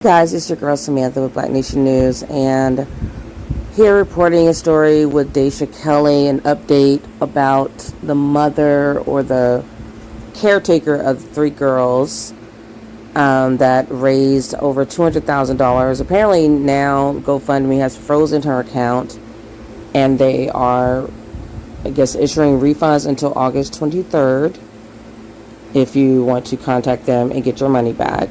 Guys, it's your girl Samantha with Black Nation News, and here reporting a story with Dasha Kelly, an update about the mother or the caretaker of the three girls that raised over $200,000. Apparently now GoFundMe has frozen her account, and they are, I guess, issuing refunds until August 23rd if you want to contact them and get your money back.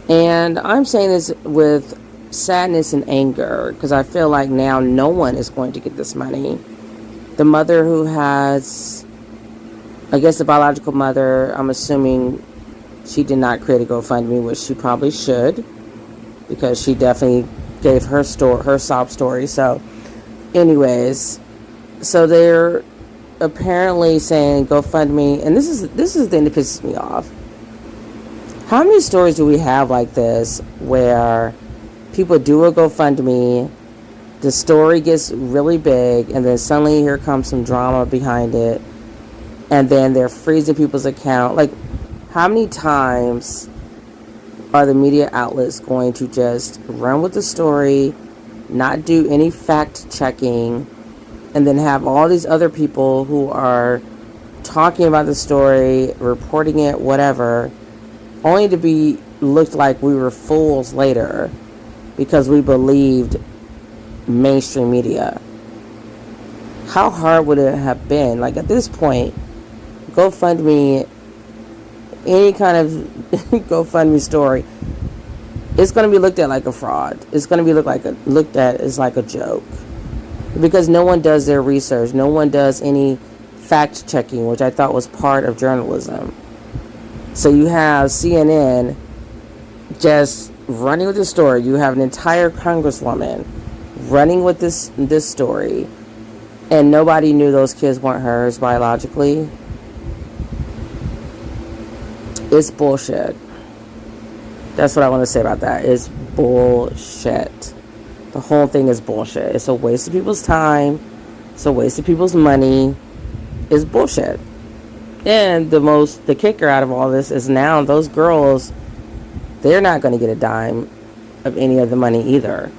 And I'm saying this with sadness and anger because I feel like now no one is going to get this money. The mother who has, I guess the biological mother, I'm assuming she did not create a GoFundMe, which she probably should, because she definitely gave her sob story. So anyways, so they're apparently saying GoFundMe, and this is the thing that pisses me off. How many stories do we have like this where people do a GoFundMe, the story gets really big, and then suddenly here comes some drama behind it, and then they're freezing people's account? Like, how many times are the media outlets going to just run with the story, not do any fact checking, and then have all these other people who are talking about the story, reporting it, whatever, only to be looked like we were fools later because we believed mainstream media? How hard would it have been? Like, at this point, GoFundMe, any kind of GoFundMe story, it's going to be looked at like a fraud. It's going to be looked at as like a joke because no one does their research. No one does any fact checking, which I thought was part of journalism. So you have CNN just running with the story. You have an entire congresswoman running with this story, and nobody knew those kids weren't hers biologically. It's bullshit. That's what I want to say about that. It's bullshit. The whole thing is bullshit. It's a waste of people's time. It's a waste of people's money. It's bullshit. And the kicker out of all this is now those girls, they're not going to get a dime of any of the money either.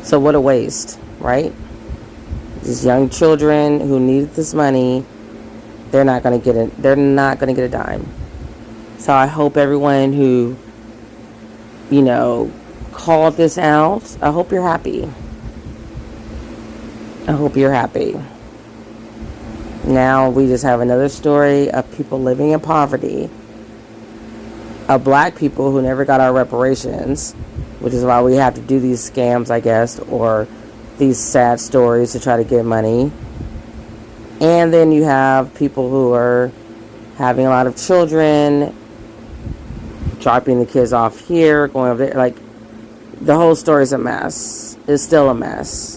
So what a waste, right? These young children who needed this money, they're not going to get it. They're not going to get a dime. So I hope everyone who, called this out, I hope you're happy. I hope you're happy. Now we just have another story of people living in poverty, of black people who never got our reparations, which is why we have to do these scams, I guess, or these sad stories to try to get money. And then you have people who are having a lot of children, dropping the kids off here, going over there. Like, the whole story is a mess. It's still a mess.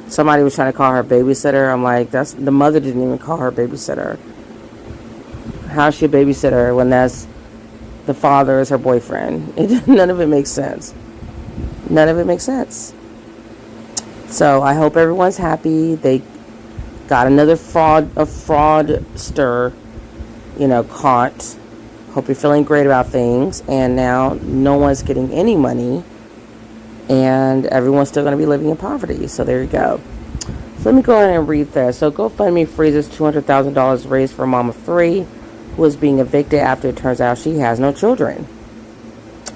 Somebody was trying to call her babysitter. I'm like, the mother didn't even call her babysitter. How's she a babysitter when the father is her boyfriend? None of it makes sense. None of it makes sense. So I hope everyone's happy. They got another fraudster, caught. Hope you're feeling great about things. And now no one's getting any money. And everyone's still going to be living in poverty. So there you go. So let me go ahead and read this. So GoFundMe freezes $200,000 raised for a mom of three who is being evicted after it turns out she has no children.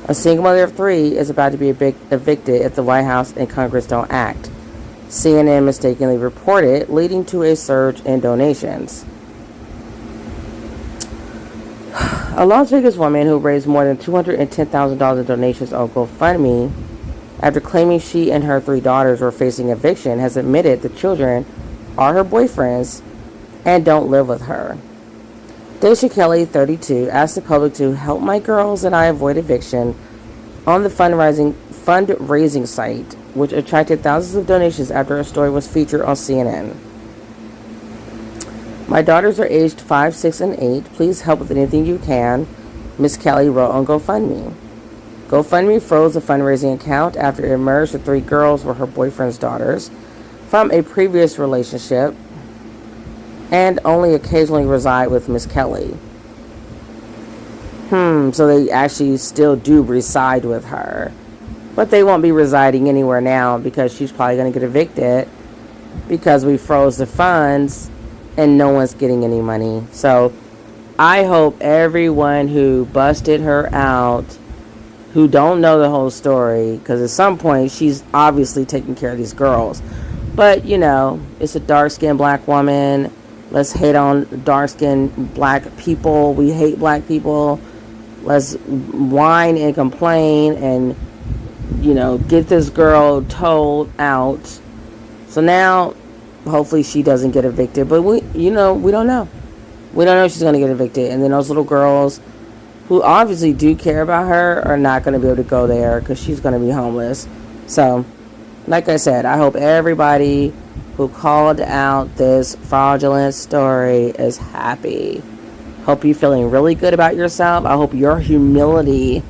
A single mother of three is about to be evicted if the White House and Congress don't act. CNN mistakenly reported, leading to a surge in donations. A Las Vegas woman who raised more than $210,000 in donations on GoFundMe after claiming she and her three daughters were facing eviction has admitted the children are her boyfriend's and don't live with her. Dasha Kelly, 32, asked the public to help my girls and I avoid eviction on the fundraising site, which attracted thousands of donations after her story was featured on CNN. My daughters are aged 5, 6, and 8. Please help with anything you can, Miss Kelly wrote on GoFundMe. GoFundMe froze the fundraising account after it emerged the three girls were her boyfriend's daughters from a previous relationship and only occasionally reside with Miss Kelly. So they actually still do reside with her. But they won't be residing anywhere now because she's probably going to get evicted because we froze the funds and no one's getting any money. So I hope everyone who busted her out, who don't know the whole story, because at some point she's obviously taking care of these girls. But, it's a dark-skinned black woman. Let's hate on dark-skinned black people. We hate black people. Let's whine and complain and, get this girl told out. So now, hopefully she doesn't get evicted. But we don't know. We don't know if she's going to get evicted. And then those little girls who obviously do care about her are not going to be able to go there because she's going to be homeless. So, like I said, I hope everybody who called out this fraudulent story is happy. Hope you're feeling really good about yourself. I hope your humility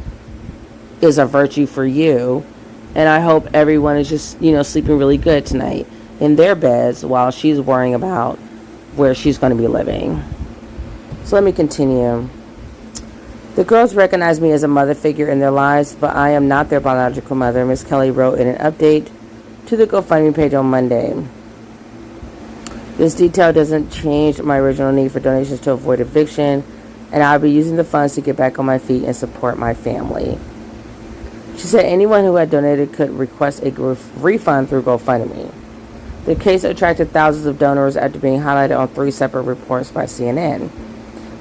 is a virtue for you. And I hope everyone is just, sleeping really good tonight in their beds while she's worrying about where she's going to be living. So let me continue. The girls recognize me as a mother figure in their lives, but I am not their biological mother, Miss Kelly wrote in an update to the GoFundMe page on Monday. This detail doesn't change my original need for donations to avoid eviction, and I'll be using the funds to get back on my feet and support my family. She said anyone who had donated could request a refund through GoFundMe. The case attracted thousands of donors after being highlighted on 3 separate reports by CNN.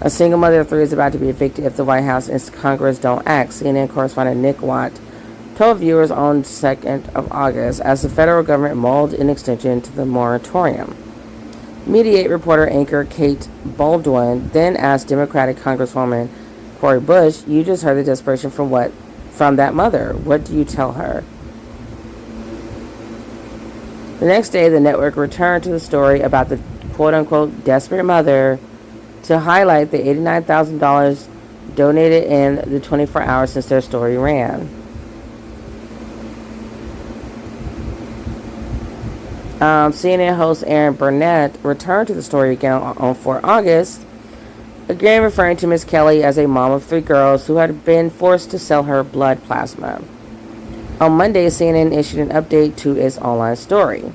A single mother of 3 is about to be evicted if the White House and Congress don't act, CNN correspondent Nick Watt told viewers on 2nd of August as the federal government mulled an extension to the moratorium. Mediate reporter anchor Kate Baldwin then asked Democratic Congresswoman Cori Bush, "You just heard the desperation from that mother. What do you tell her?" The next day, the network returned to the story about the quote-unquote desperate mother to highlight the $89,000 donated in the 24 hours since their story ran. CNN host Aaron Burnett returned to the story again on 4 August, again referring to Miss Kelly as a mom of 3 girls who had been forced to sell her blood plasma. On Monday, CNN issued an update to its online story.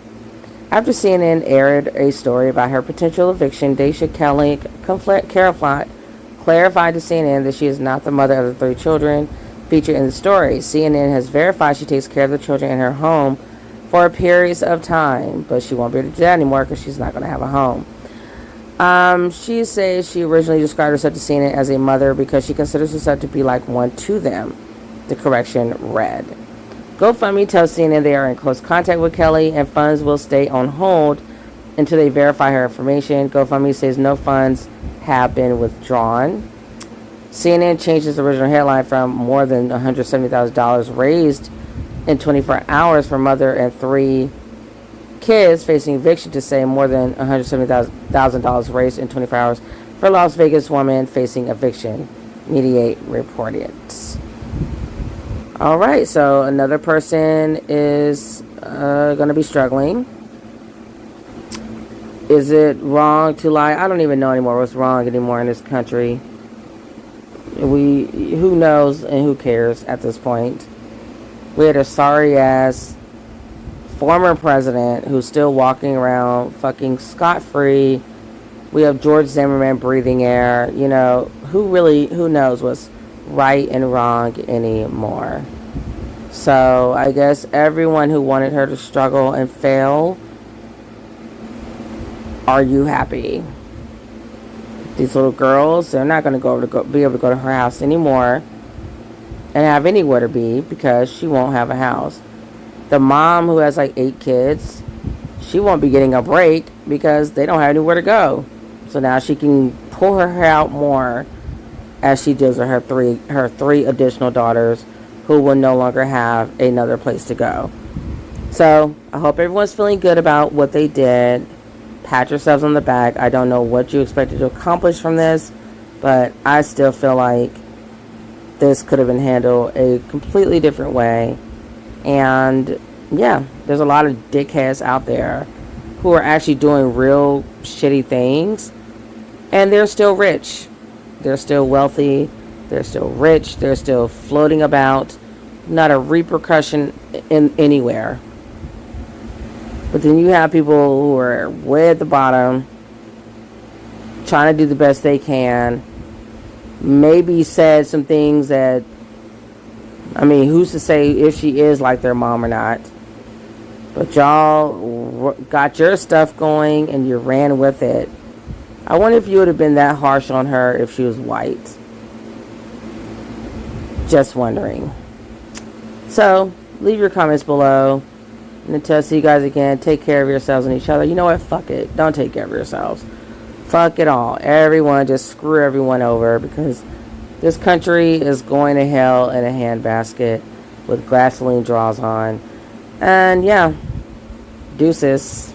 After CNN aired a story about her potential eviction, Dasha Kelly clarified to CNN that she is not the mother of the 3 children featured in the story. CNN has verified she takes care of the children in her home for periods of time, but she won't be able to do that anymore because she's not going to have a home. She says she originally described herself to CNN as a mother because she considers herself to be like one to them, the correction read. GoFundMe tells CNN they are in close contact with Kelly and funds will stay on hold until they verify her information. GoFundMe says no funds have been withdrawn. CNN changed its original headline from more than $170,000 raised in 24 hours for mother and 3 kids facing eviction to say more than $170,000 raised in 24 hours for Las Vegas woman facing eviction, Mediate reported. All right, so another person is going to be struggling. Is it wrong to lie? I don't even know anymore what's wrong anymore in this country. Who knows and who cares at this point? We had a sorry-ass former president who's still walking around fucking scot-free. We have George Zimmerman breathing air. Who knows what's right and wrong anymore? So I guess everyone who wanted her to struggle and fail, are you happy? These little girls, they're not going to be able to go to her house anymore and have anywhere to be because she won't have a house. The mom who has like 8 kids, she won't be getting a break because they don't have anywhere to go. So now she can pull her hair out more as she does with her three additional daughters who will no longer have another place to go. So I hope everyone's feeling good about what they did. Pat yourselves on the back. I don't know what you expected to accomplish from this, but I still feel like this could have been handled a completely different way. And yeah, there's a lot of dickheads out there who are actually doing real shitty things, and they're still rich. They're still wealthy. They're still rich. They're still floating about. Not a repercussion in anywhere. But then you have people who are way at the bottom, trying to do the best they can. Maybe said some things that, I mean, who's to say if she is like their mom or not? But y'all got your stuff going and you ran with it. I wonder if you would have been that harsh on her if she was white. Just wondering. So, leave your comments below. And until I see you guys again, take care of yourselves and each other. You know what? Fuck it. Don't take care of yourselves. Fuck it all. Everyone, just screw everyone over, because this country is going to hell in a handbasket with gasoline draws on. And yeah, deuces.